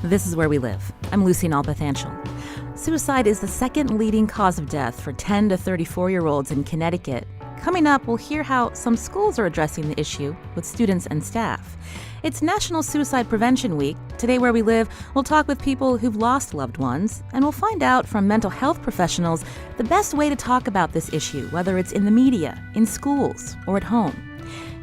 This is Where We Live. I'm Lucy Nalpathanchel. Suicide is the second leading cause of death for 10 to 34-year-olds in Connecticut. Coming up, we'll hear how some schools are addressing the issue with students and staff. It's National Suicide Prevention Week. Today, Where We Live, we'll talk with people who've lost loved ones, and we'll find out from mental health professionals the best way to talk about this issue, whether it's in the media, in schools, or at home.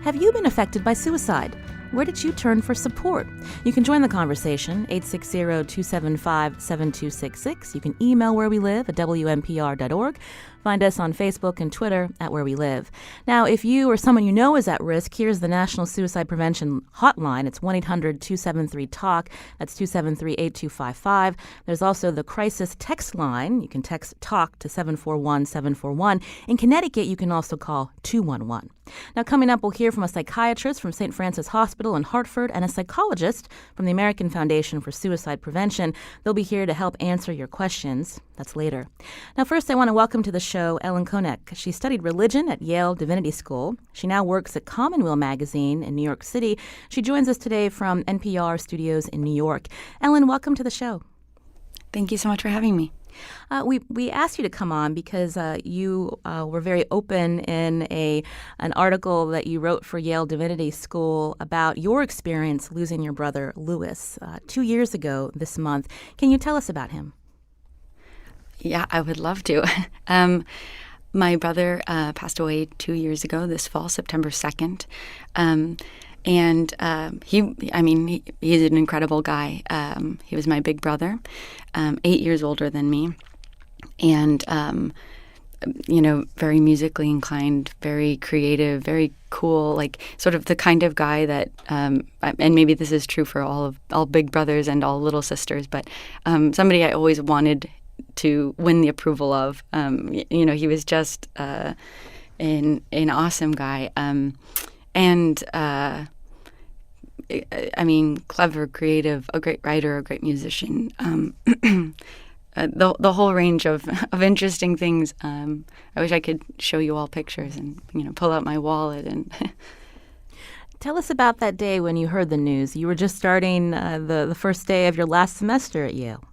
Have you been affected by suicide? Where did you turn for support? You can join the conversation, 860-275-7266. You can email Where We Live at WNPR.org. Find us on Facebook and Twitter at Where We Live. Now, if you or someone you know is at risk, here's the National Suicide Prevention Hotline. It's 1-800-273-TALK. That's 273-8255. There's also the crisis text line. You can text TALK to 741-741. In Connecticut, you can also call 211. Now, coming up, we'll hear from a psychiatrist from St. Francis Hospital in Hartford and a psychologist from the American Foundation for Suicide Prevention. They'll be here to help answer your questions. That's later. Now, first, I want to welcome to the show Ellen Konek. She studied religion at Yale Divinity School. She now works at Commonweal Magazine in New York City. She joins us today from NPR studios in New York. Ellen, welcome to the show. Thank you so much for having me. We asked you to come on because you were very open in an article that you wrote for Yale Divinity School about your experience losing your brother, Louis, 2 years ago this month. Can you tell us about him? Yeah, I would love to. My brother passed away 2 years ago this fall, September 2nd. And he's an incredible guy. He was my big brother, 8 years older than me, and, very musically inclined, very creative, very cool, like sort of the kind of guy that, and maybe this is true for all big brothers and all little sisters, but somebody I always wanted to win the approval of. He was just an awesome guy. Clever, creative, a great writer, a great musician, the whole range of interesting things. I wish I could show you all pictures and, pull out my wallet and... Tell us about that day when you heard the news. You were just starting the first day of your last semester at Yale.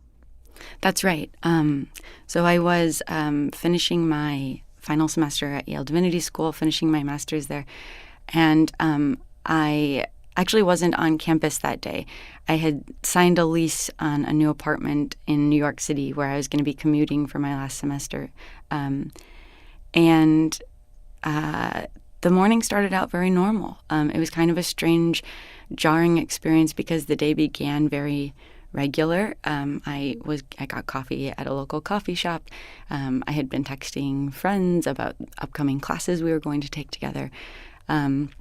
That's right. So I was finishing my final semester at Yale Divinity School, finishing my master's there, and I actually wasn't on campus that day. I had signed a lease on a new apartment in New York City where I was going to be commuting for my last semester. The morning started out very normal. It was kind of a strange, jarring experience because the day began very regular. I got coffee at a local coffee shop. I had been texting friends about upcoming classes we were going to take together. And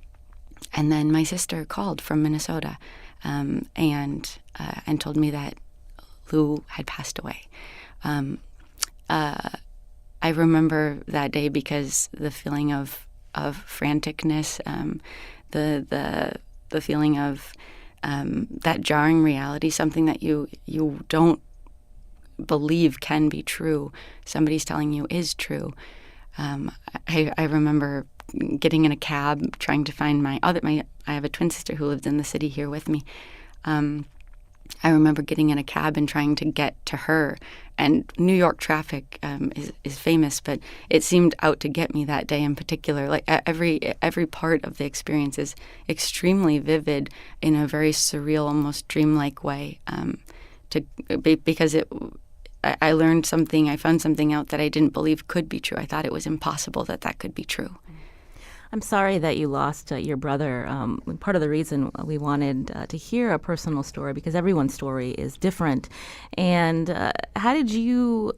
then my sister called from Minnesota and told me that Lou had passed away. I remember that day because the feeling of franticness, the feeling of that jarring reality, something that you don't believe can be true, somebody's telling you is true. I remember getting in a cab, trying to find I have a twin sister who lives in the city here with me. I remember getting in a cab and trying to get to her. And New York traffic is famous, but it seemed out to get me that day in particular. Like every part of the experience is extremely vivid in a very surreal, almost dreamlike way. Because I learned something, I found something out that I didn't believe could be true. I thought it was impossible that could be true. I'm sorry that you lost your brother. Part of the reason we wanted to hear a personal story, because everyone's story is different. And how did you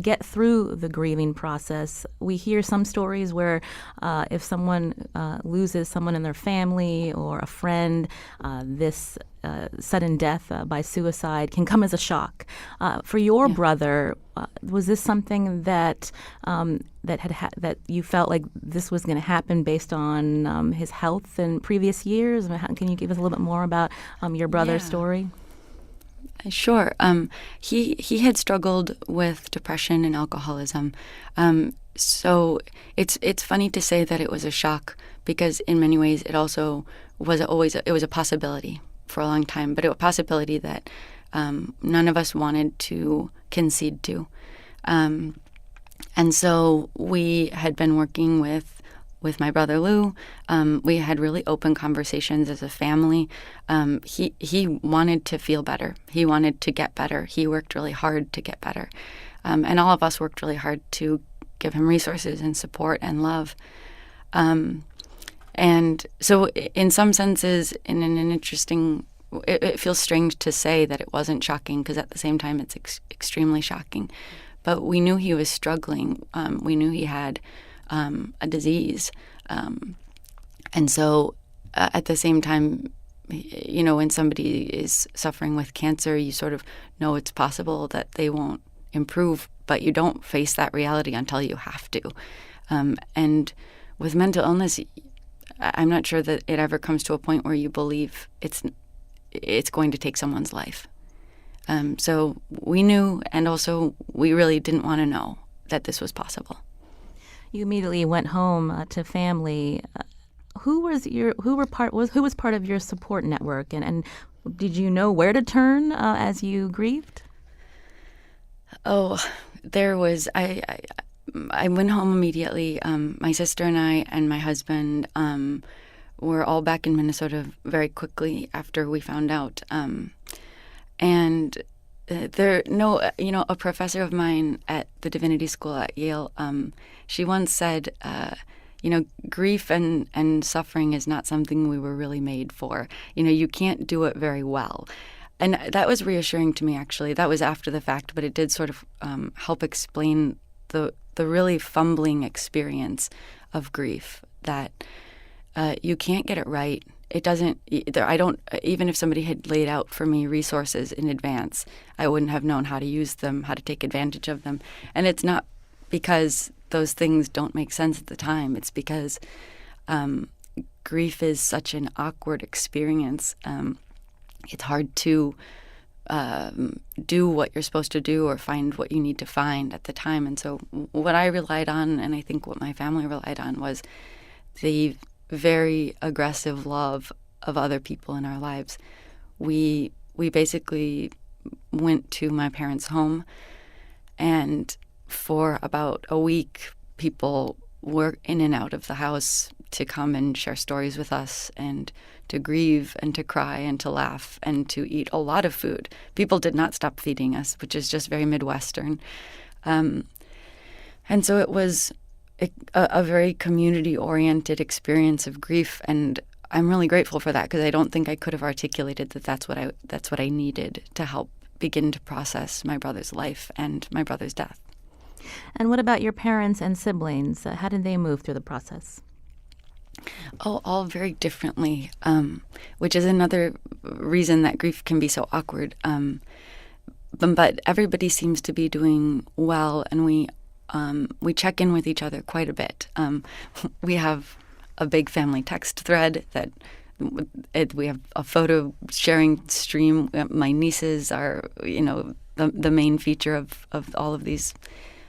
get through the grieving process? We hear some stories where if someone loses someone in their family or a friend, this sudden death by suicide can come as a shock. For your brother, was this something that that you felt like this was going to happen based on his health in previous years? Can you give us a little bit more about your brother's story? Sure. He had struggled with depression and alcoholism. So it's funny to say that it was a shock because in many ways it also was a possibility for a long time, but it was a possibility that none of us wanted to concede to. And so we had been working with my brother Lou. We had really open conversations as a family. He wanted to feel better. He wanted to get better. He worked really hard to get better. And all of us worked really hard to give him resources and support and love. And so in some senses, in an interesting, it feels strange to say that it wasn't shocking, because at the same time it's extremely shocking. But we knew he was struggling. We knew he had a disease. And so at the same time, you know, when somebody is suffering with cancer, you sort of know it's possible that they won't improve, but you don't face that reality until you have to. And with mental illness, I'm not sure that it ever comes to a point where you believe it's going to take someone's life. So we knew, and also we really didn't want to know that this was possible. You immediately went home to family. Who was part of your support network, and did you know where to turn as you grieved? Oh, there was. I went home immediately. My sister and I and my husband were all back in Minnesota very quickly after we found out. And a professor of mine at the Divinity School at Yale, she once said, grief and suffering is not something we were really made for. You can't do it very well. And that was reassuring to me, actually. That was after the fact, but it did sort of help explain the really fumbling experience of grief, that you can't get it right. It doesn't, even if somebody had laid out for me resources in advance, I wouldn't have known how to use them, how to take advantage of them. And it's not because those things don't make sense at the time. It's because grief is such an awkward experience. It's hard to do what you're supposed to do or find what you need to find at the time. And so what I relied on, and I think what my family relied on, was the very aggressive love of other people in our lives. We basically went to my parents' home, and for about a week, people were in and out of the house to come and share stories with us, and to grieve and to cry and to laugh and to eat a lot of food. People did not stop feeding us, which is just very Midwestern. And so it was a very community-oriented experience of grief, and I'm really grateful for that, because I don't think I could have articulated that that's what I needed to help begin to process my brother's life and my brother's death. And what about your parents and siblings? How did they move through the process? Oh, all very differently, which is another reason that grief can be so awkward. But everybody seems to be doing well, and we check in with each other quite a bit. We have a big family text thread that we have a photo sharing stream. My nieces are, the main feature of all of these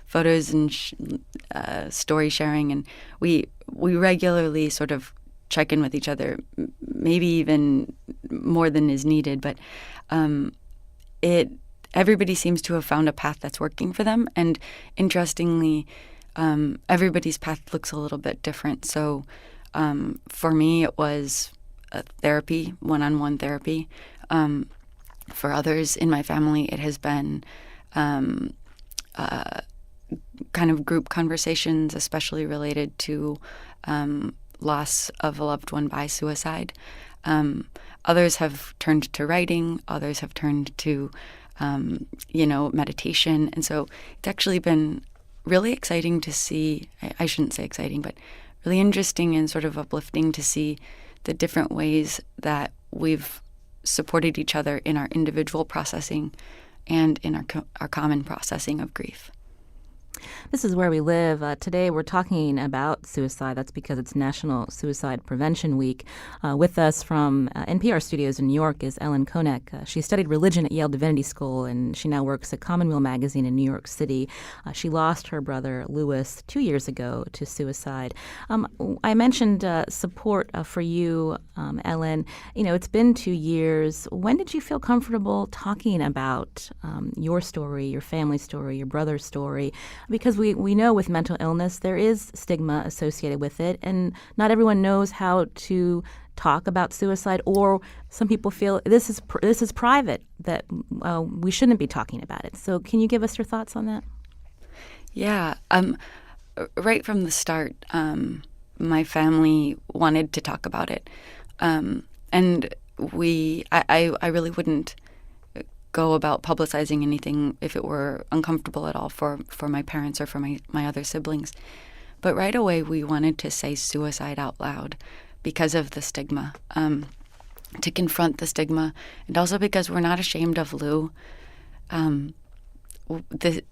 photos and story sharing, and we regularly sort of check in with each other, maybe even more than is needed. But everybody seems to have found a path that's working for them, and interestingly, everybody's path looks a little bit different. So for me, it was therapy, one-on-one therapy. For others in my family, it has been kind of group conversations, especially related to loss of a loved one by suicide. Others have turned to writing. Others have turned to, meditation. And so it's actually been really exciting to see, I shouldn't say exciting, but really interesting and sort of uplifting to see the different ways that we've supported each other in our individual processing and in our common processing of grief. This is Where We Live. Today we're talking about suicide. That's because it's National Suicide Prevention Week. With us from NPR studios in New York is Ellen Konek. She studied religion at Yale Divinity School, and she now works at Commonweal Magazine in New York City. She lost her brother, Louis, 2 years ago to suicide. I mentioned support for you, Ellen. You know, it's been 2 years. When did you feel comfortable talking about your story, your family's story, your brother's story? Because we know with mental illness there is stigma associated with it, and not everyone knows how to talk about suicide, or some people feel this is private, that we shouldn't be talking about it. So can you give us your thoughts on that? Yeah. Right from the start, my family wanted to talk about it. And I really wouldn't go about publicizing anything if it were uncomfortable at all for my parents or for my other siblings. But right away, we wanted to say suicide out loud because of the stigma, to confront the stigma, and also because we're not ashamed of Lou.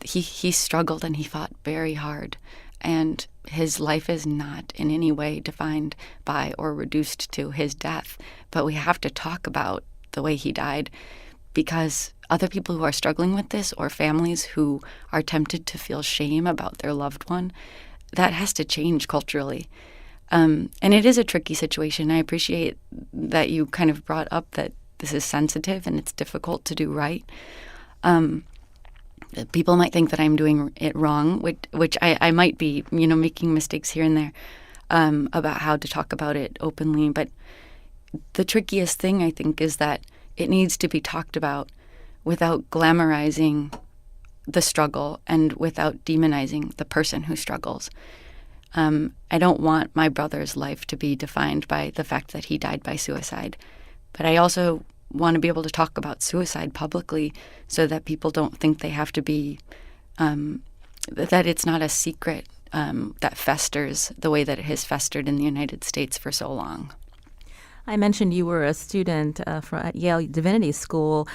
He struggled and he fought very hard, and his life is not in any way defined by or reduced to his death. But we have to talk about the way he died, because other people who are struggling with this, or families who are tempted to feel shame about their loved one, that has to change culturally. And it is a tricky situation. I appreciate that you kind of brought up that this is sensitive and it's difficult to do right. People might think that I'm doing it wrong, which I might be, making mistakes here and there about how to talk about it openly. But the trickiest thing, I think, is that it needs to be talked about without glamorizing the struggle and without demonizing the person who struggles. I don't want my brother's life to be defined by the fact that he died by suicide. But I also want to be able to talk about suicide publicly so that people don't think they have to be, that it's not a secret that festers the way that it has festered in the United States for so long. I mentioned you were a student at Yale Divinity School.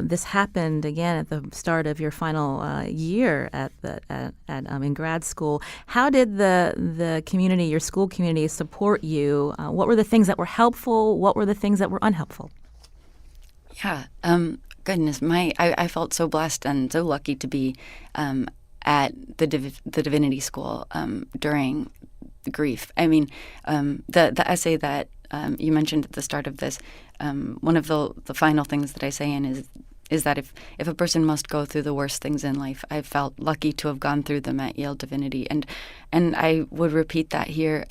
This happened again at the start of your final year in grad school. How did the community, your school community, support you? What were the things that were helpful? What were the things that were unhelpful? Yeah, goodness, I felt so blessed and so lucky to be at the Divinity School during grief. I mean, the essay that you mentioned at the start of this, one of the final things that I say in is that if a person must go through the worst things in life, I felt lucky to have gone through them at Yale Divinity, and I would repeat that here.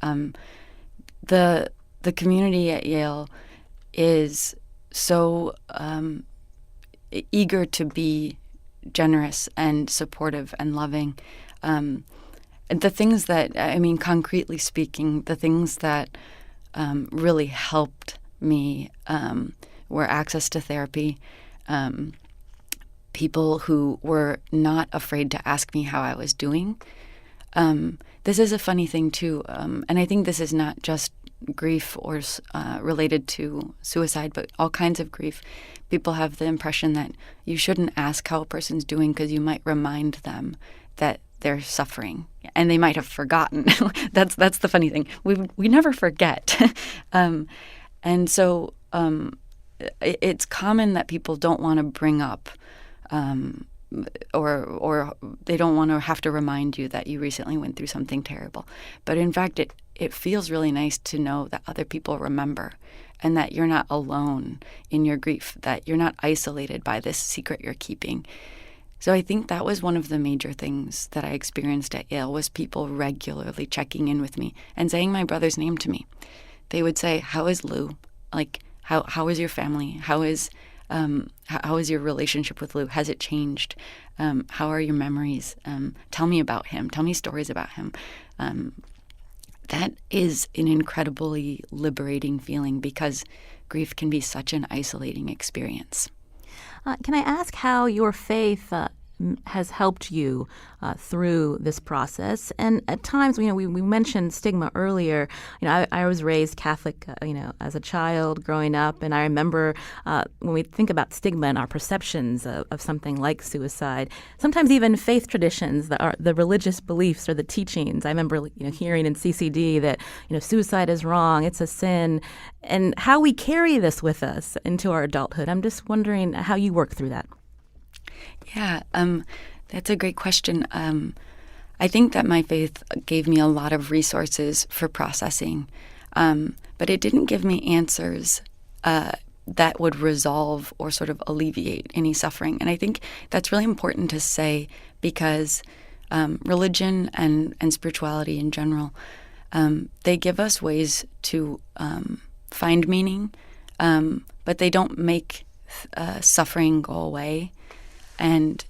The community at Yale is so eager to be generous and supportive and loving. The things that, concretely speaking, the things that really helped me were access to therapy, people who were not afraid to ask me how I was doing. This is a funny thing, too, and I think this is not just grief or related to suicide, but all kinds of grief. People have the impression that you shouldn't ask how a person's doing because you might remind them that they're suffering, and they might have forgotten. That's the funny thing. We never forget, and so it's common that people don't want to bring up, or they don't want to have to remind you that you recently went through something terrible. But in fact, it feels really nice to know that other people remember, and that you're not alone in your grief, that you're not isolated by this secret you're keeping. So I think that was one of the major things that I experienced at Yale, was people regularly checking in with me and saying my brother's name to me. They would say, "How is Lou? Like, how is your family? How is your relationship with Lou? Has it changed? How are your memories? Tell me about him. Tell me stories about him." That is an incredibly liberating feeling, because grief can be such an isolating experience. Can I ask how your faith has helped you through this process? And at times, we mentioned stigma earlier. I was raised Catholic, as a child growing up, and I remember when we think about stigma and our perceptions of something like suicide, sometimes even faith traditions, the religious beliefs or the teachings. I remember, hearing in CCD that, suicide is wrong, it's a sin, and how we carry this with us into our adulthood. I'm just wondering how you work through that. Yeah, that's a great question. I think that my faith gave me a lot of resources for processing, but it didn't give me answers that would resolve or sort of alleviate any suffering. And I think that's really important to say because religion and spirituality in general, they give us ways to find meaning, but they don't make suffering go away. And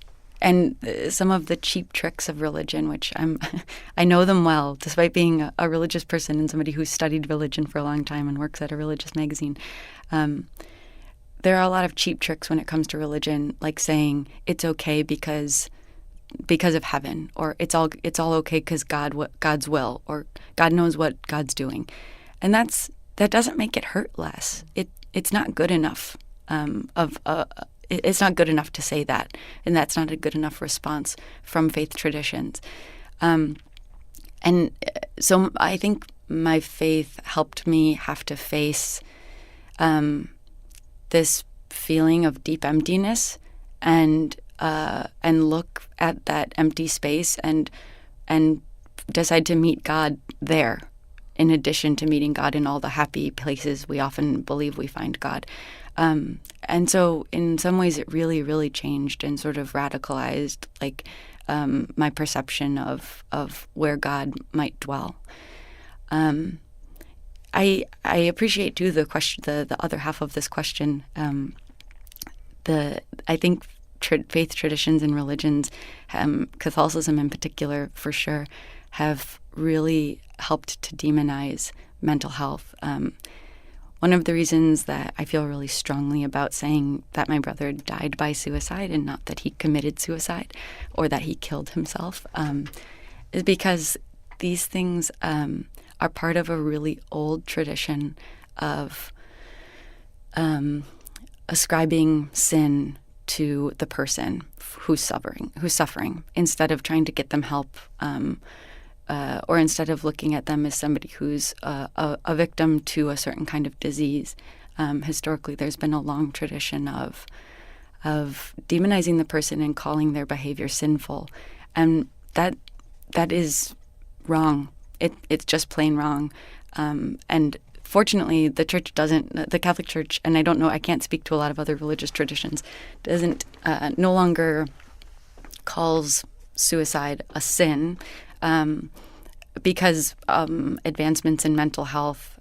some of the cheap tricks of religion, which I know them well, despite being a religious person and somebody who's studied religion for a long time and works at a religious magazine. There are a lot of cheap tricks when it comes to religion, like saying it's okay because of heaven, or it's all okay because God's will, or God knows what God's doing, and that doesn't make it hurt less. It's not good enough. It's not good enough to say that, and that's not a good enough response from faith traditions. And so I think my faith helped me have to face this feeling of deep emptiness and look at that empty space and decide to meet God there, in addition to meeting God in all the happy places we often believe we find God. And so in some ways it really, really changed and sort of radicalized my perception of where God might dwell. I appreciate too the question, the other half of this question. I think faith traditions and religions, Catholicism in particular for sure, have really helped to demonize mental health. One of the reasons that I feel really strongly about saying that my brother died by suicide and not that he committed suicide or that he killed himself is because these things are part of a really old tradition of ascribing sin to the person who's suffering, instead of trying to get them help, or instead of looking at them as somebody who's a victim to a certain kind of disease. Historically, there's been a long tradition of demonizing the person and calling their behavior sinful, and that is wrong. It's just plain wrong, and fortunately, the Catholic Church, and I can't speak to a lot of other religious traditions, no longer calls suicide a sin, because advancements in mental health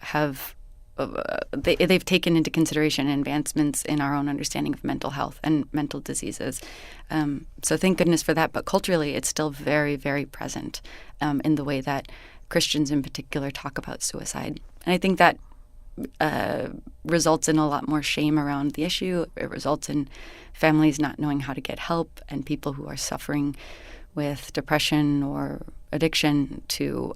they've taken into consideration advancements in our own understanding of mental health and mental diseases. So thank goodness for that. But culturally, it's still very, very present in the way that Christians in particular talk about suicide. And I think that results in a lot more shame around the issue. It results in families not knowing how to get help and people who are suffering with depression or addiction to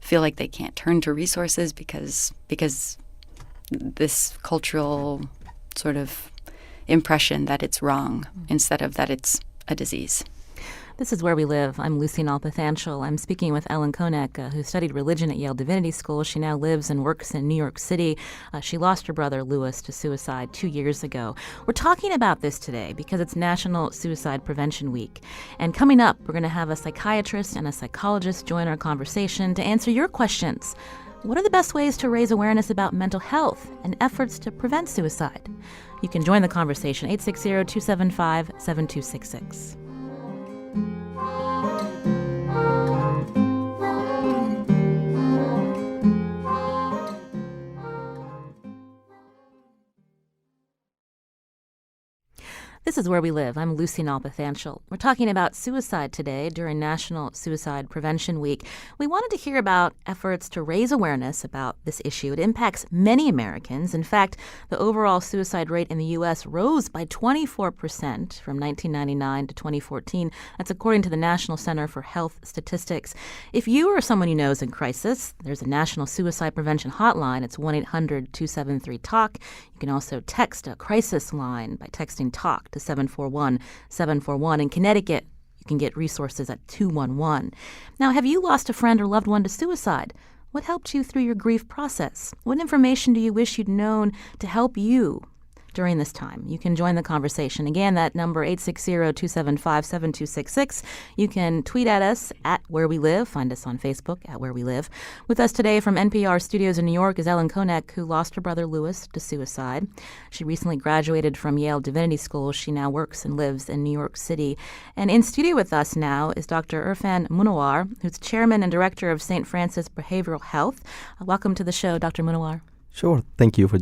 feel like they can't turn to resources because this cultural sort of impression that it's wrong instead of that it's a disease. This is Where We Live. I'm Lucy Nalpathanchel. I'm speaking with Ellen Konek, who studied religion at Yale Divinity School. She now lives and works in New York City. She lost her brother, Louis, to suicide 2 years ago. We're talking about this today because it's National Suicide Prevention Week. And coming up, we're going to have a psychiatrist and a psychologist join our conversation to answer your questions. What are the best ways to raise awareness about mental health and efforts to prevent suicide? You can join the conversation, 860-275-7266. This is Where We Live. I'm Lucy Nalpathanchel. We're talking about suicide today during National Suicide Prevention Week. We wanted to hear about efforts to raise awareness about this issue. It impacts many Americans. In fact, the overall suicide rate in the U.S. rose by 24% from 1999 to 2014. That's according to the National Center for Health Statistics. If you or someone you know is in crisis, there's a National Suicide Prevention Hotline. It's 1-800-273-TALK. You can also text a crisis line by texting TALK to 741-741. In Connecticut, you can get resources at 211. Now, have you lost a friend or loved one to suicide? What helped you through your grief process? What information do you wish you'd known to help you during this time? You can join the conversation. Again, that number 860-275-7266. You can tweet at us at Where We Live. Find us on Facebook at Where We Live. With us today from NPR studios in New York is Ellen Konek, who lost her brother Louis to suicide. She recently graduated from Yale Divinity School. She now works and lives in New York City. And in studio with us now is Dr. Irfan Munawar, who's chairman and director of St. Francis Behavioral Health. Welcome to the show, Dr. Munawar. Sure. Thank you for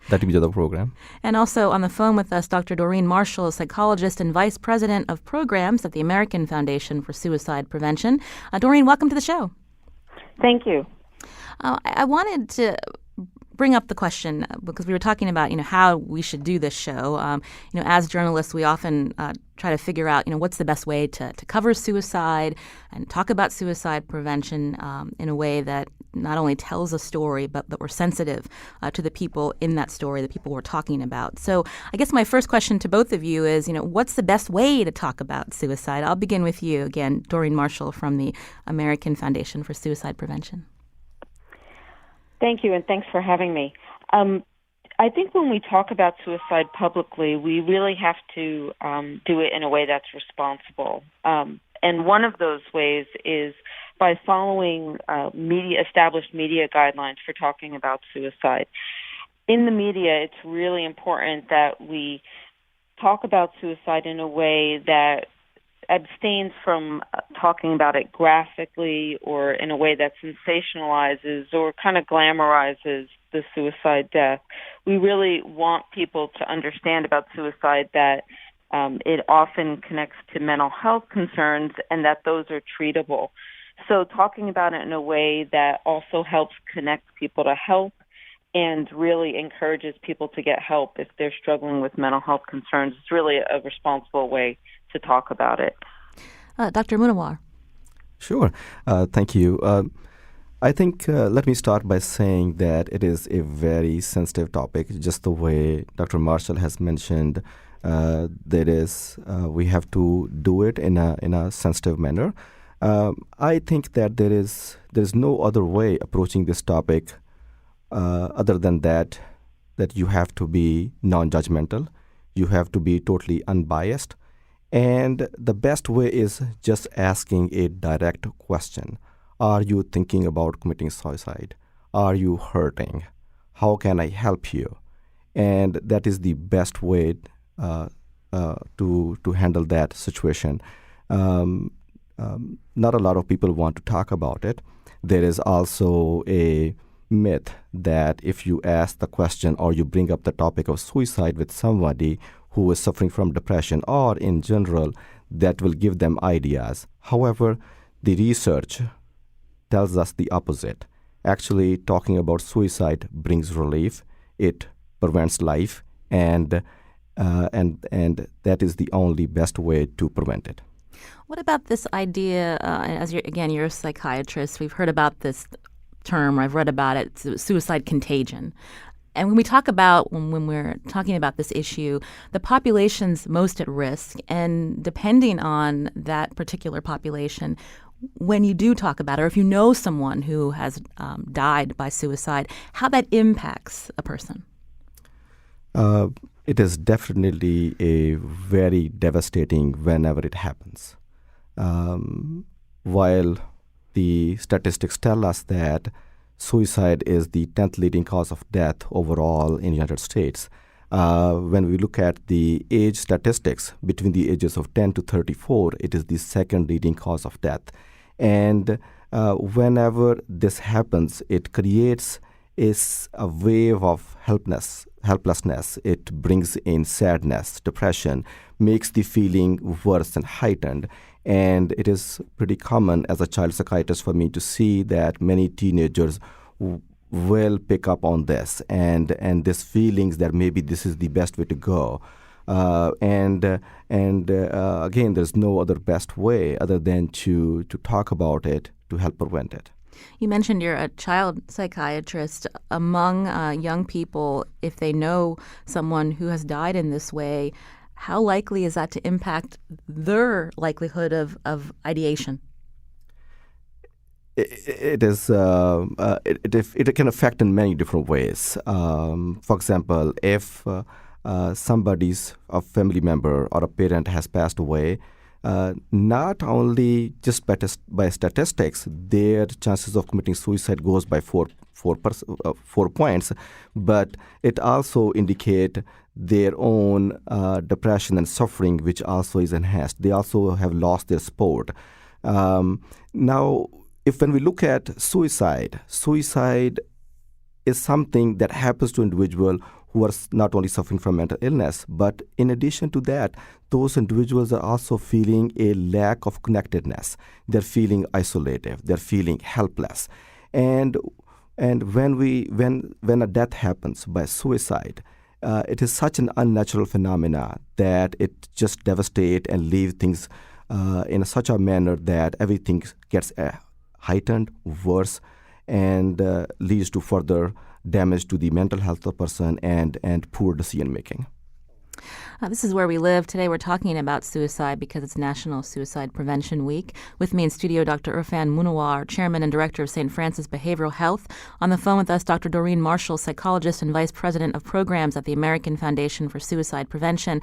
letting me do the program. And also on the phone with us, Dr. Doreen Marshall, psychologist and vice president of programs at the American Foundation for Suicide Prevention. Doreen, welcome to the show. Thank you. I wanted to bring up the question because we were talking about, how we should do this show. As journalists, we often try to figure out, what's the best way to cover suicide and talk about suicide prevention in a way that not only tells a story, but that we're sensitive to the people in that story, the people we're talking about. So I guess my first question to both of you is, what's the best way to talk about suicide? I'll begin with you again, Doreen Marshall from the American Foundation for Suicide Prevention. Thank you, and thanks for having me. I think when we talk about suicide publicly, we really have to do it in a way that's responsible. And one of those ways is by following established media guidelines for talking about suicide. In the media, it's really important that we talk about suicide in a way that abstains from talking about it graphically or in a way that sensationalizes or kind of glamorizes the suicide death. We really want people to understand about suicide that it often connects to mental health concerns and that those are treatable. So talking about it in a way that also helps connect people to help and really encourages people to get help if they're struggling with mental health concerns is really a responsible way to talk about it. Dr. Munawar. Sure. Thank you. I think let me start by saying that it is a very sensitive topic, just the way Dr. Marshall has mentioned. We have to do it in a sensitive manner. I think that there is no other way approaching this topic other than that you have to be non-judgmental, you have to be totally unbiased, and the best way is just asking a direct question. Are you thinking about committing suicide? Are you hurting? How can I help you? And that is the best way to handle that situation. Not a lot of people want to talk about it. There is also a myth that if you ask the question or you bring up the topic of suicide with somebody who is suffering from depression or in general, that will give them ideas. However, the research tells us the opposite. Actually, talking about suicide brings relief. It prevents life, and that is the only best way to prevent it. What about this idea, you're a psychiatrist, we've heard about this term, or I've read about it, suicide contagion. And when we're talking about this issue, the population's most at risk, and depending on that particular population, when you do talk about it, or if you know someone who has died by suicide, how that impacts a person? It is definitely a very devastating whenever it happens. While the statistics tell us that suicide is the 10th leading cause of death overall in the United States, when we look at the age statistics between the ages of 10 to 34, it is the second leading cause of death. And whenever this happens, it creates is a wave of helplessness. It brings in sadness, depression, makes the feeling worse and heightened. And it is pretty common as a child psychiatrist for me to see that many teenagers will pick up on this and this feelings that maybe this is the best way to go. Again, there's no other best way other than to talk about it to help prevent it. You mentioned you're a child psychiatrist. Among young people, if they know someone who has died in this way, how likely is that to impact their likelihood of ideation? It can affect in many different ways. For example, if a family member or a parent has passed away, not only just by statistics, their chances of committing suicide goes by 4 points, but it also indicate their own depression and suffering, which also is enhanced. They also have lost their support. Now, when we look at suicide is something that happens to individuals who are not only suffering from mental illness, but in addition to that, those individuals are also feeling a lack of connectedness. They're feeling isolated. They're feeling helpless. And when a death happens by suicide, it is such an unnatural phenomena that it just devastates and leaves things in such a manner that everything gets heightened, worse, and leads to further damage to the mental health of the person and poor decision making. This is Where We Live. Today we're talking about suicide because it's National Suicide Prevention Week. With me in studio, Dr. Irfan Munawar, Chairman and Director of St. Francis Behavioral Health. On the phone with us, Dr. Doreen Marshall, Psychologist and Vice President of Programs at the American Foundation for Suicide Prevention.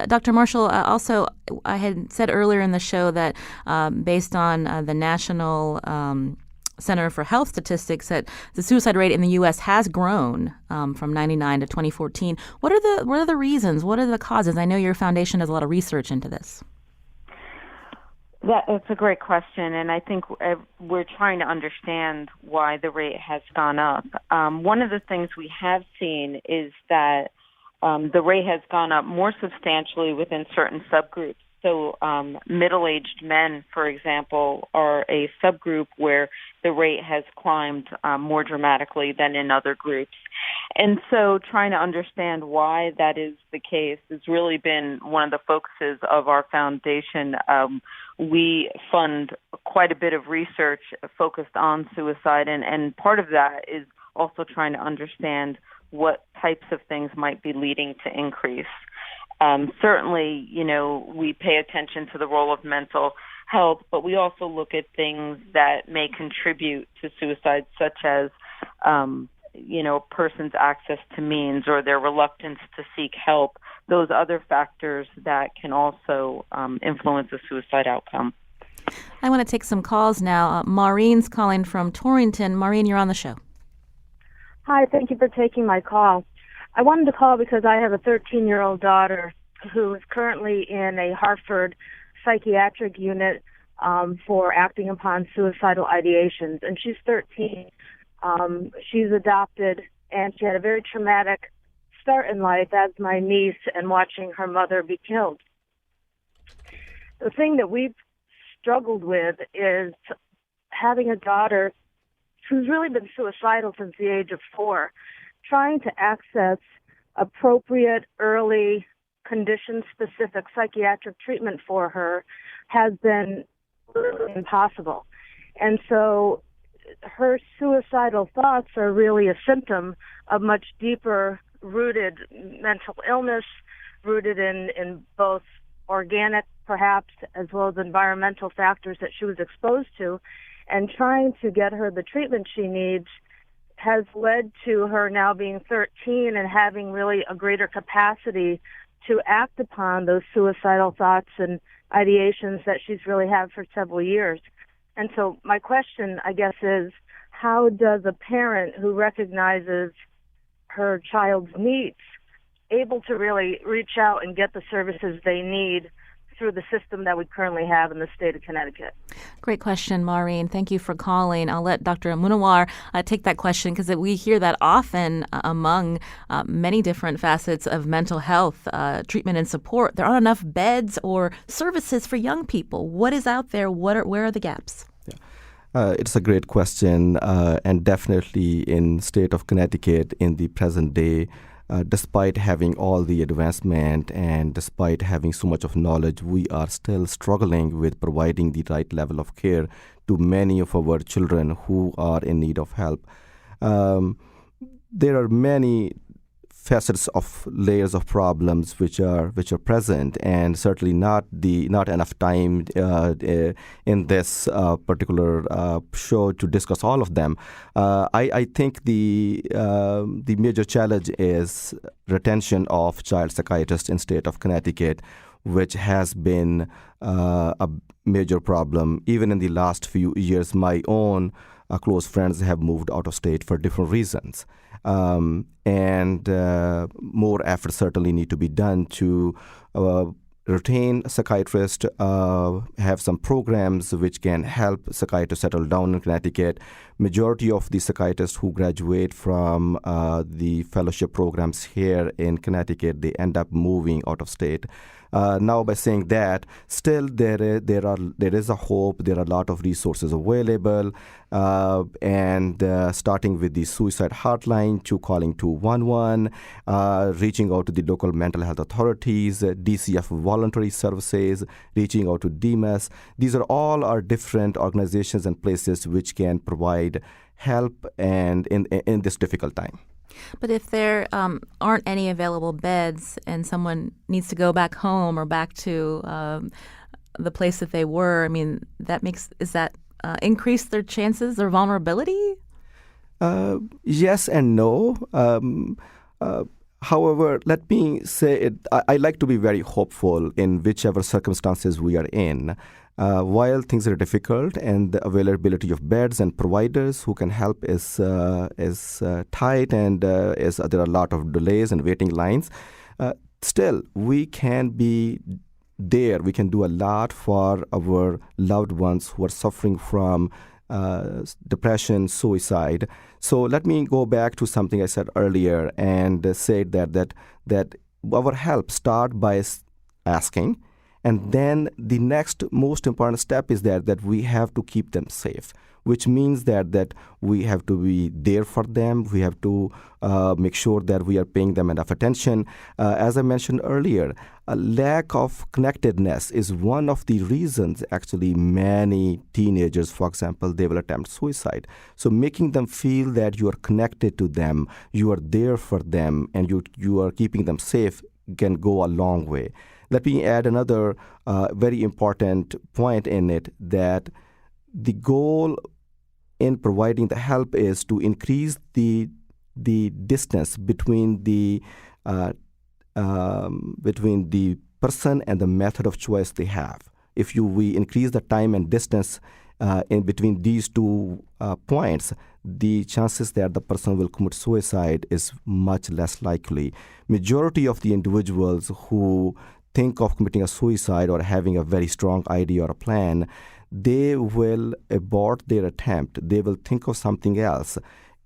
Dr. Marshall, also, I had said earlier in the show that based on the National Center for Health Statistics that the suicide rate in the U.S. has grown from 1999 to 2014. What are the reasons? What are the causes? I know your foundation does a lot of research into this. That's a great question, and I think we're trying to understand why the rate has gone up. One of the things we have seen is that the rate has gone up more substantially within certain subgroups. So middle-aged men, for example, are a subgroup where the rate has climbed more dramatically than in other groups. And so trying to understand why that is the case has really been one of the focuses of our foundation. We fund quite a bit of research focused on suicide, and part of that is also trying to understand what types of things might be leading to increase. Certainly, we pay attention to the role of mental health, but we also look at things that may contribute to suicide, such as, a person's access to means or their reluctance to seek help, those other factors that can also influence a suicide outcome. I want to take some calls now. Maureen's calling from Torrington. Maureen, you're on the show. Hi, thank you for taking my call. I wanted to call because I have a 13-year-old daughter who is currently in a Hartford psychiatric unit for acting upon suicidal ideations, and she's 13. She's adopted, and she had a very traumatic start in life as my niece and watching her mother be killed. The thing that we've struggled with is having a daughter who's really been suicidal since the age of 4. Trying to access appropriate, early, condition-specific psychiatric treatment for her has been impossible. And so her suicidal thoughts are really a symptom of much deeper-rooted mental illness, rooted in both organic, perhaps, as well as environmental factors that she was exposed to. And trying to get her the treatment she needs has led to her now being 13 and having really a greater capacity to act upon those suicidal thoughts and ideations that she's really had for several years. And so my question, I guess, is how does a parent who recognizes her child's needs able to really reach out and get the services they need through the system that we currently have in the state of Connecticut? Great question, Maureen. Thank you for calling. I'll let Dr. Munawar take that question because we hear that often among many different facets of mental health treatment and support. There aren't enough beds or services for young people. What is out there? Where are the gaps? It's a great question, and definitely in state of Connecticut in the present day, despite having all the advancement and despite having so much of knowledge, we are still struggling with providing the right level of care to many of our children who are in need of help. There are many facets of layers of problems which are present, and certainly not enough time in this particular show to discuss all of them. I think the major challenge is retention of child psychiatrists in state of Connecticut, which has been a major problem. Even in the last few years, my own close friends have moved out of state for different reasons. And more efforts certainly need to be done to retain psychiatrists, have some programs which can help psychiatrists settle down in Connecticut. Majority of the psychiatrists who graduate from the fellowship programs here in Connecticut, they end up moving out of state. Now, by saying that, still there is a hope. There are a lot of resources available, and starting with the suicide hotline to calling 211, reaching out to the local mental health authorities, DCF voluntary services, reaching out to DMS. These are all our different organizations and places which can provide help and in this difficult time. But if there aren't any available beds and someone needs to go back home or back to the place that they were, I mean, does that increase their chances, their vulnerability? Yes and no. However, let me say I like to be very hopeful in whichever circumstances we are in. While things are difficult and the availability of beds and providers who can help is tight, and there are a lot of delays and waiting lines, still we can be there. We can do a lot for our loved ones who are suffering from depression, suicide. So let me go back to something I said earlier and say that our help start by asking. And then the next most important step is that we have to keep them safe, which means that we have to be there for them. We have to make sure that we are paying them enough attention. As I mentioned earlier, a lack of connectedness is one of the reasons actually many teenagers, for example, they will attempt suicide. So making them feel that you are connected to them, you are there for them, and you are keeping them safe can go a long way. Let me add another very important point in it, that the goal in providing the help is to increase the distance between the person and the method of choice they have. If we increase the time and distance in between these two points, the chances that the person will commit suicide is much less likely. Majority of the individuals who think of committing a suicide or having a very strong idea or a plan, they will abort their attempt. They will think of something else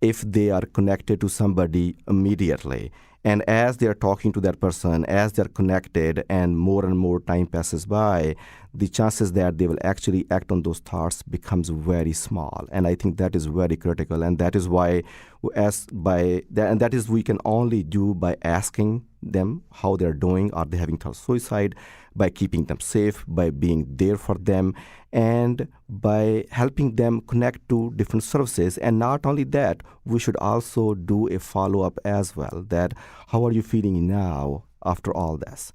if they are connected to somebody immediately. And as they are talking to that person, as they are connected and more time passes by, the chances that they will actually act on those thoughts becomes very small. And I think that is very critical. And that is why, we can only do by asking them how they're doing. Are they having thought suicide? By keeping them safe, by being there for them, and by helping them connect to different services. And not only that, we should also do a follow-up as well, that how are you feeling now after all this?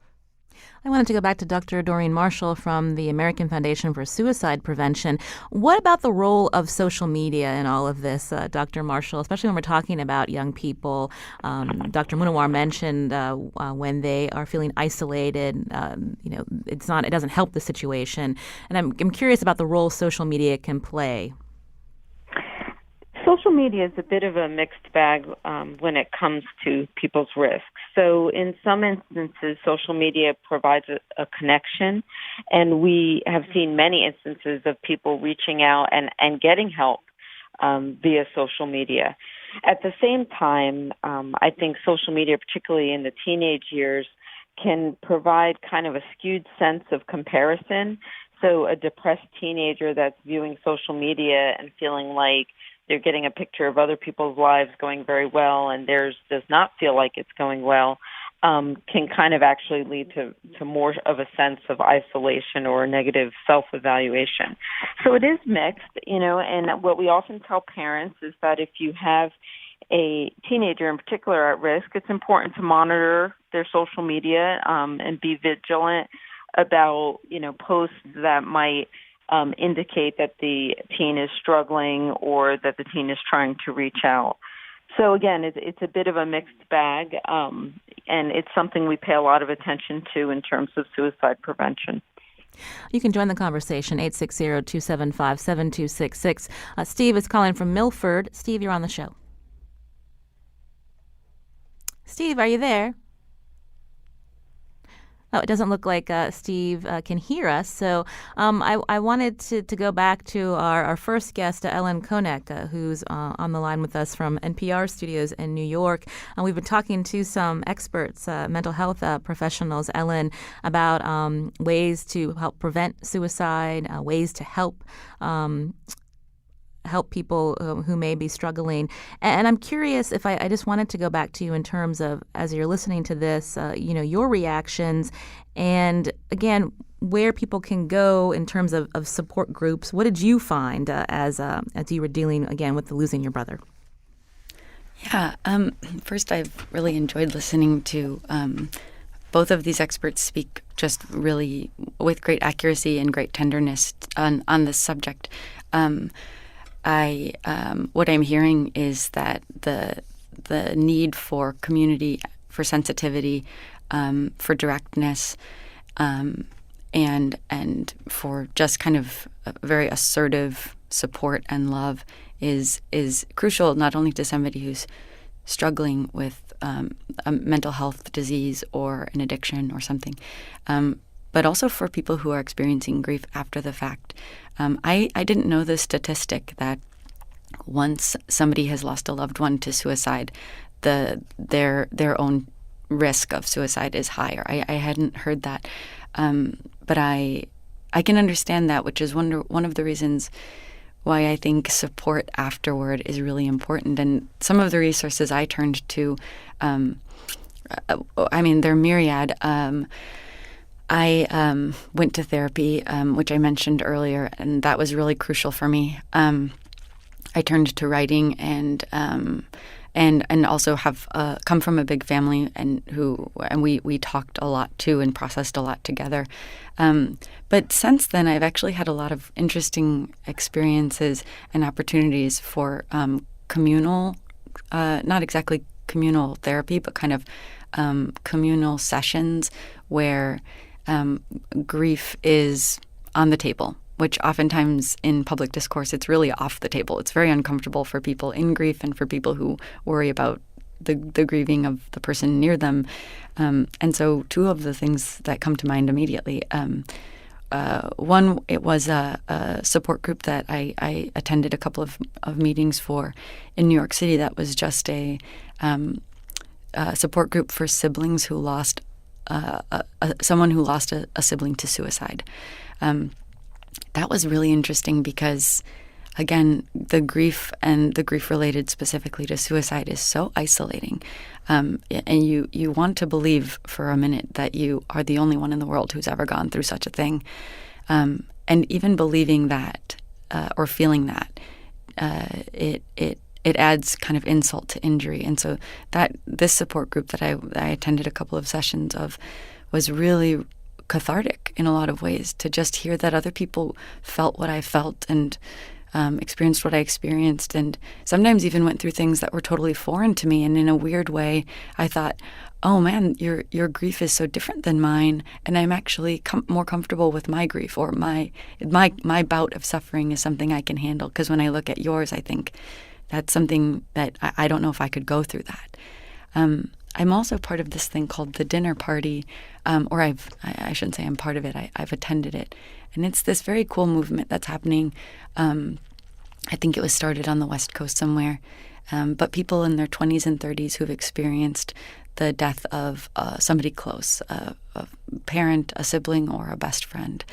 I wanted to go back to Dr. Doreen Marshall from the American Foundation for Suicide Prevention. What about the role of social media in all of this, Dr. Marshall, especially when we're talking about young people? Dr. Munawar mentioned when they are feeling isolated, it doesn't help the situation. And I'm curious about the role social media can play. Social media is a bit of a mixed bag when it comes to people's risks. So in some instances, social media provides a connection, and we have seen many instances of people reaching out and getting help via social media. At the same time, I think social media, particularly in the teenage years, can provide kind of a skewed sense of comparison. So a depressed teenager that's viewing social media and feeling like they're getting a picture of other people's lives going very well and theirs does not feel like it's going well, can kind of actually lead to more of a sense of isolation or negative self-evaluation. So it is mixed, and what we often tell parents is that if you have a teenager in particular at risk, it's important to monitor their social media and be vigilant about, posts that might indicate that the teen is struggling or that the teen is trying to reach out. So again, it's a bit of a mixed bag, and it's something we pay a lot of attention to in terms of suicide prevention. You can join the conversation, 860-275-7266. Steve is calling from Milford. Steve, you're on the show. Steve, are you there? Oh, it doesn't look like Steve can hear us. So I wanted to go back to our first guest, Ellen Konek, who's on the line with us from NPR studios in New York. We've been talking to some experts, mental health professionals, Ellen, about ways to help prevent suicide, ways to help people who may be struggling. And I'm curious if I just wanted to go back to you in terms of, as you're listening to this, your reactions, and again, where people can go in terms of support groups. What did you find as you were dealing, again, with losing your brother? Yeah. First, I've really enjoyed listening to both of these experts speak just really with great accuracy and great tenderness on this subject. What I'm hearing is that the need for community, for sensitivity, for directness, and for just kind of very assertive support and love is crucial, not only to somebody who's struggling with a mental health disease or an addiction or something, but also for people who are experiencing grief after the fact. I didn't know the statistic that once somebody has lost a loved one to suicide, their own risk of suicide is higher. I hadn't heard that, but I can understand that, which is one of the reasons why I think support afterward is really important. And some of the resources I turned to, they're myriad. I went to therapy, which I mentioned earlier, and that was really crucial for me. I turned to writing and also have come from a big family and we talked a lot too and processed a lot together. But since then, I've actually had a lot of interesting experiences and opportunities for communal, not exactly communal therapy, but kind of communal sessions where grief is on the table, which oftentimes in public discourse, it's really off the table. It's very uncomfortable for people in grief and for people who worry about the grieving of the person near them. And so two of the things that come to mind immediately, one, it was a support group that I attended a couple of meetings for in New York City that was just a support group for siblings who lost someone who lost a sibling to suicide. That was really interesting because, again, the grief and the grief related specifically to suicide is so isolating. And you want to believe for a minute that you are the only one in the world who's ever gone through such a thing. And even believing that or feeling that, it adds kind of insult to injury. And so this support group that I attended a couple of sessions of was really cathartic in a lot of ways, to just hear that other people felt what I felt and experienced what I experienced, and sometimes even went through things that were totally foreign to me. And in a weird way, I thought, oh man, your grief is so different than mine, and I'm actually more comfortable with my grief, or my bout of suffering is something I can handle. Because when I look at yours, I think, that's something that I don't know if I could go through that. I'm also part of this thing called the dinner party, or I shouldn't say I'm part of it. I've attended it. And it's this very cool movement that's happening. I think it was started on the West Coast somewhere. But people in their 20s and 30s who've experienced the death of somebody close, a parent, a sibling, or a best friend.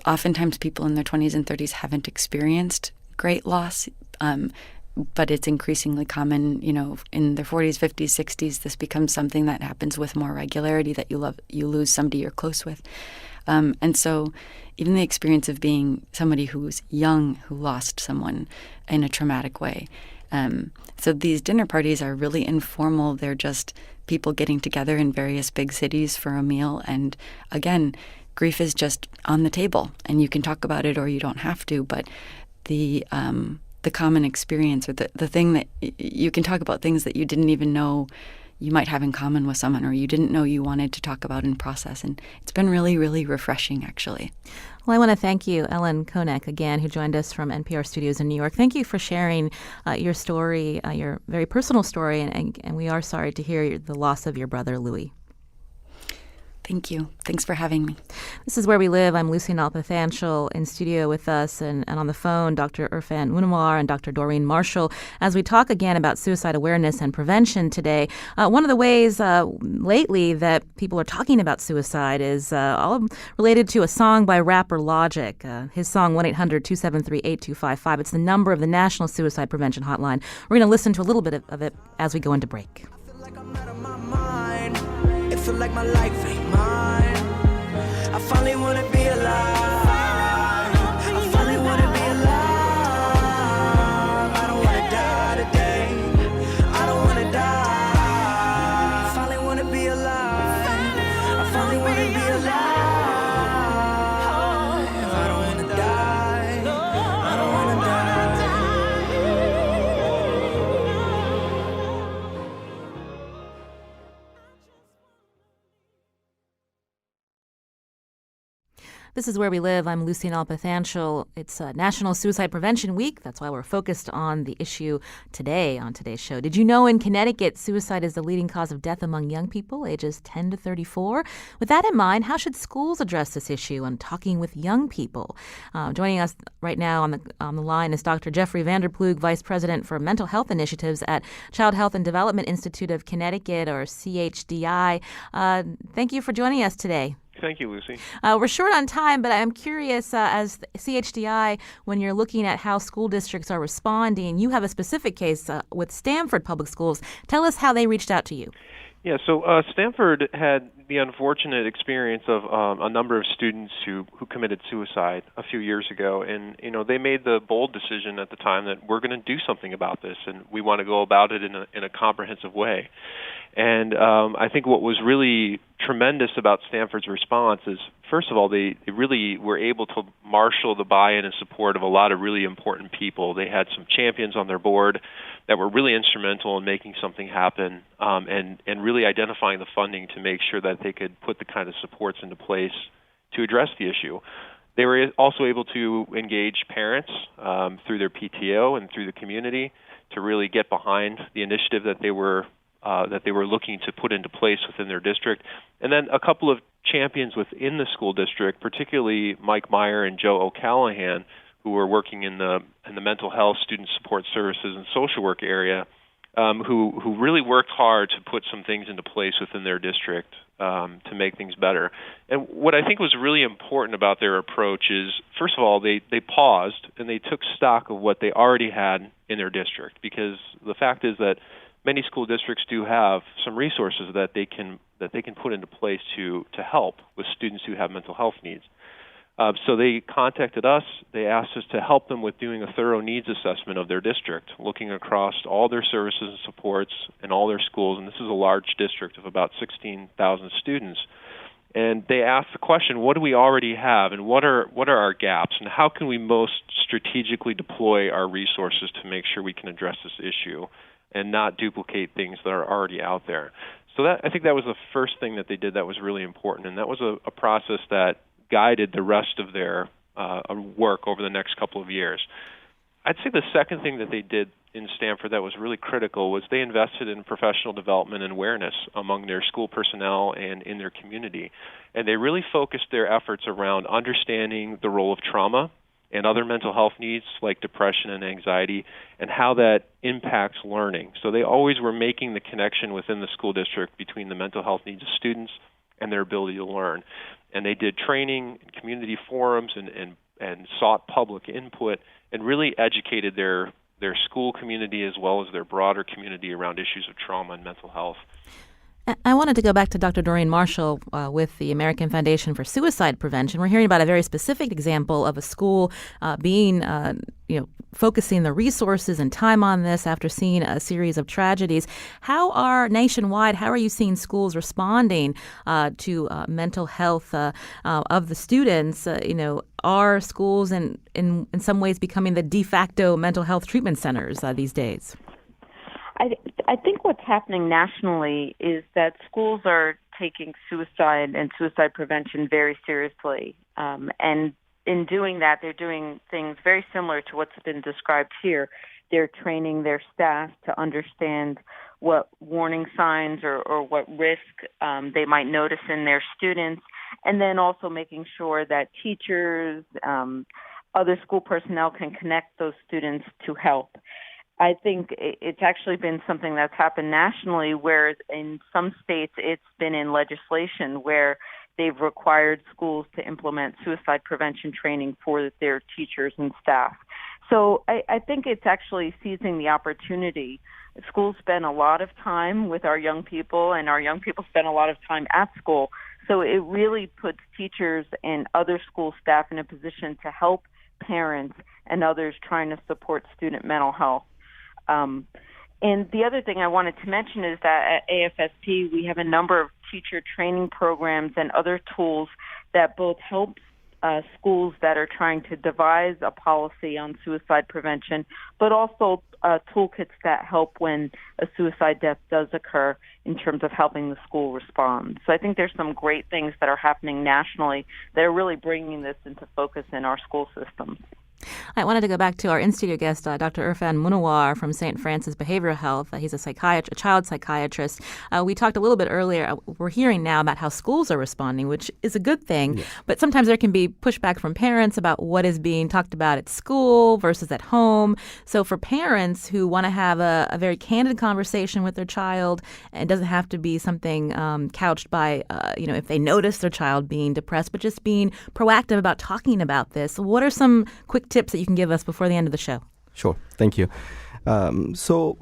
Oftentimes people in their 20s and 30s haven't experienced great loss, but it's increasingly common, in their 40s, 50s, 60s. This becomes something that happens with more regularity, that you lose somebody you're close with. And so even the experience of being somebody who's young, who lost someone in a traumatic way. So these dinner parties are really informal. They're just people getting together in various big cities for a meal. And again, grief is just on the table, and you can talk about it or you don't have to. But the common experience, or the thing that you can talk about, things that you didn't even know you might have in common with someone, or you didn't know you wanted to talk about and process. And it's been really, really refreshing, actually. Well, I want to thank you, Ellen Konek, again, who joined us from NPR studios in New York. Thank you for sharing your story, your very personal story, and we are sorry to hear the loss of your brother, Louis. Thank you. Thanks for having me. This is Where We Live. I'm Lucy Nalpathanchel, in studio with us, and on the phone, Dr. Irfan Munawar and Dr. Doreen Marshall, as we talk again about suicide awareness and prevention today. One of the ways lately that people are talking about suicide is all related to a song by rapper Logic. His song, 1-800-273-8255. It's the number of the National Suicide Prevention Hotline. We're going to listen to a little bit of it as we go into break. Feel like my life ain't mine. I finally wanna be alive. I finally wanna be alive. I don't wanna die today. I don't wanna die. I finally wanna be alive. I finally wanna be alive. I don't wanna die. I don't wanna die. This is Where We Live. I'm Lucy Nalpathanchel. It's National Suicide Prevention Week. That's why we're focused on the issue today on today's show. Did you know in Connecticut, suicide is the leading cause of death among young people ages 10 to 34? With that in mind, how should schools address this issue on talking with young people? Joining us right now on the line is Dr. Jeffrey Vanderploeg, Vice President for Mental Health Initiatives at Child Health and Development Institute of Connecticut, or CHDI. Thank you for joining us today. Thank you, Lucy. We're short on time, but I'm curious, as CHDI, when you're looking at how school districts are responding, you have a specific case with Stamford Public Schools. Tell us how they reached out to you. Yeah, so Stamford had the unfortunate experience of a number of students who committed suicide a few years ago, and they made the bold decision at the time that we're going to do something about this, and we want to go about it in a comprehensive way. And I think what was really tremendous about Stamford's response is, first of all, they really were able to marshal the buy-in and support of a lot of really important people. They had some champions on their board that were really instrumental in making something happen, and really identifying the funding to make sure that they could put the kind of supports into place to address the issue. They were also able to engage parents through their PTO and through the community to really get behind the initiative that they were looking to put into place within their district. And then a couple of champions within the school district, particularly Mike Meyer and Joe O'Callahan, who were working in the mental health, student support services, and social work area, who really worked hard to put some things into place within their district to make things better. And what I think was really important about their approach is, first of all, they paused and they took stock of what they already had in their district, because the fact is that many school districts do have some resources that they can put into place to help with students who have mental health needs. So they contacted us. They asked us to help them with doing a thorough needs assessment of their district, looking across all their services and supports and all their schools. And this is a large district of about 16,000 students. And they asked the question, what do we already have, and what are our gaps, and how can we most strategically deploy our resources to make sure we can address this issue and not duplicate things that are already out there. So I think that was the first thing that they did that was really important, and that was a process that guided the rest of their work over the next couple of years. I'd say the second thing that they did in Stanford that was really critical was they invested in professional development and awareness among their school personnel and in their community. And they really focused their efforts around understanding the role of trauma and other mental health needs like depression and anxiety and how that impacts learning. So they always were making the connection within the school district between the mental health needs of students and their ability to learn. And they did training and community forums and sought public input and really educated their school community as well as their broader community around issues of trauma and mental health. I wanted to go back to Dr. Doreen Marshall with the American Foundation for Suicide Prevention. We're hearing about a very specific example of a school focusing the resources and time on this after seeing a series of tragedies. How are you seeing schools responding to mental health of the students? Are schools in some ways becoming the de facto mental health treatment centers these days? I think what's happening nationally is that schools are taking suicide and suicide prevention very seriously. And in doing that, they're doing things very similar to what's been described here. They're training their staff to understand what warning signs or what risk they might notice in their students, and then also making sure that teachers, other school personnel can connect those students to help. I think it's actually been something that's happened nationally, where in some states it's been in legislation where they've required schools to implement suicide prevention training for their teachers and staff. So I think it's actually seizing the opportunity. Schools spend a lot of time with our young people, and our young people spend a lot of time at school. So it really puts teachers and other school staff in a position to help parents and others trying to support student mental health. And the other thing I wanted to mention is that at AFSP, we have a number of teacher training programs and other tools that both help schools that are trying to devise a policy on suicide prevention, but also toolkits that help when a suicide death does occur in terms of helping the school respond. So I think there's some great things that are happening nationally that are really bringing this into focus in our school systems. I wanted to go back to our in-studio guest, Dr. Irfan Munawar from St. Francis Behavioral Health. He's a child psychiatrist. We talked a little bit earlier. We're hearing now about how schools are responding, which is a good thing. Yeah. But sometimes there can be pushback from parents about what is being talked about at school versus at home. So for parents who want to have a very candid conversation with their child, it doesn't have to be something couched by, if they notice their child being depressed, but just being proactive about talking about this. What are some quick tips that you can give us before the end of the show? Sure. Thank you. So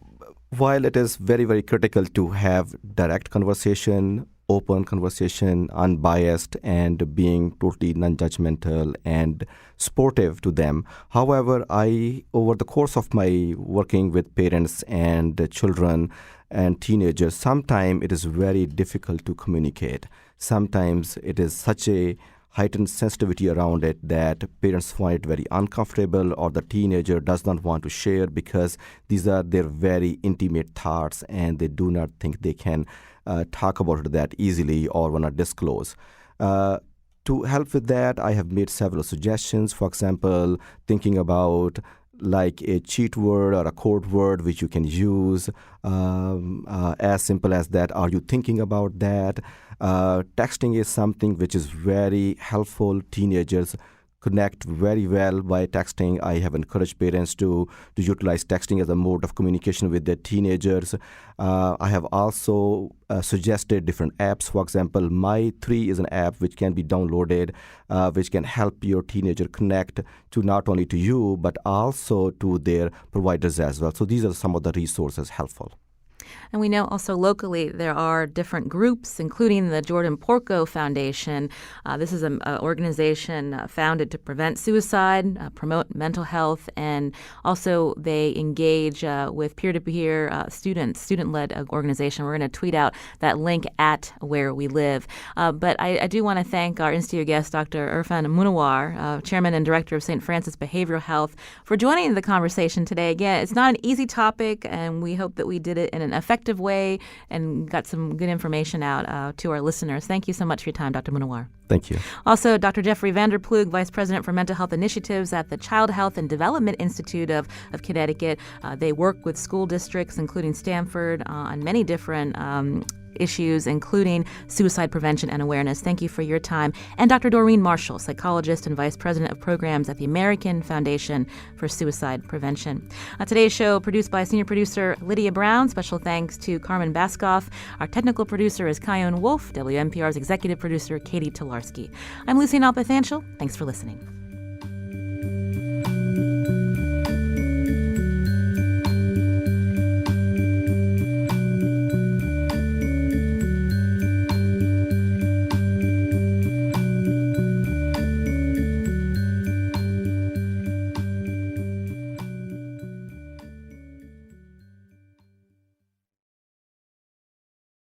while it is very, very critical to have direct conversation, open conversation, unbiased, and being totally non-judgmental and supportive to them, however, over the course of my working with parents and children and teenagers, sometimes it is very difficult to communicate. Sometimes it is such a heightened sensitivity around it that parents find it very uncomfortable, or the teenager does not want to share because these are their very intimate thoughts and they do not think they can talk about it that easily or want to disclose. To help with that, I have made several suggestions. For example, thinking about like a cheat word or a code word which you can use, as simple as that. Are you thinking about that? Texting is something which is very helpful. Teenagers connect very well by texting. I have encouraged parents to utilize texting as a mode of communication with their teenagers. I have also suggested different apps. For example, My3 is an app which can be downloaded, which can help your teenager connect to not only to you, but also to their providers as well. So these are some of the resources helpful. And we know also locally there are different groups, including the Jordan Porco Foundation. This is an organization founded to prevent suicide, promote mental health, and also they engage with peer-to-peer student-led organization. We're going to tweet out that link at Where We Live. But I do want to thank our in-studio guest, Dr. Irfan Munawar, Chairman and Director of St. Francis Behavioral Health, for joining the conversation today. Again, it's not an easy topic, and we hope that we did it in an effective way and got some good information out to our listeners. Thank you so much for your time, Dr. Munawar. Thank you. Also, Dr. Jeffrey Vanderplug, Vice President for Mental Health Initiatives at the Child Health and Development Institute of Connecticut. They work with school districts, including Stanford, on many different issues, including suicide prevention and awareness. Thank you for your time. And Dr. Doreen Marshall, psychologist and vice president of programs at the American Foundation for Suicide Prevention. Today's show produced by senior producer Lydia Brown. Special thanks to Carmen Baskoff. Our technical producer is Kyone Wolf. WNPR's executive producer, Katie Tolarski. I'm Lucy Nalpathanchel. Thanks for listening.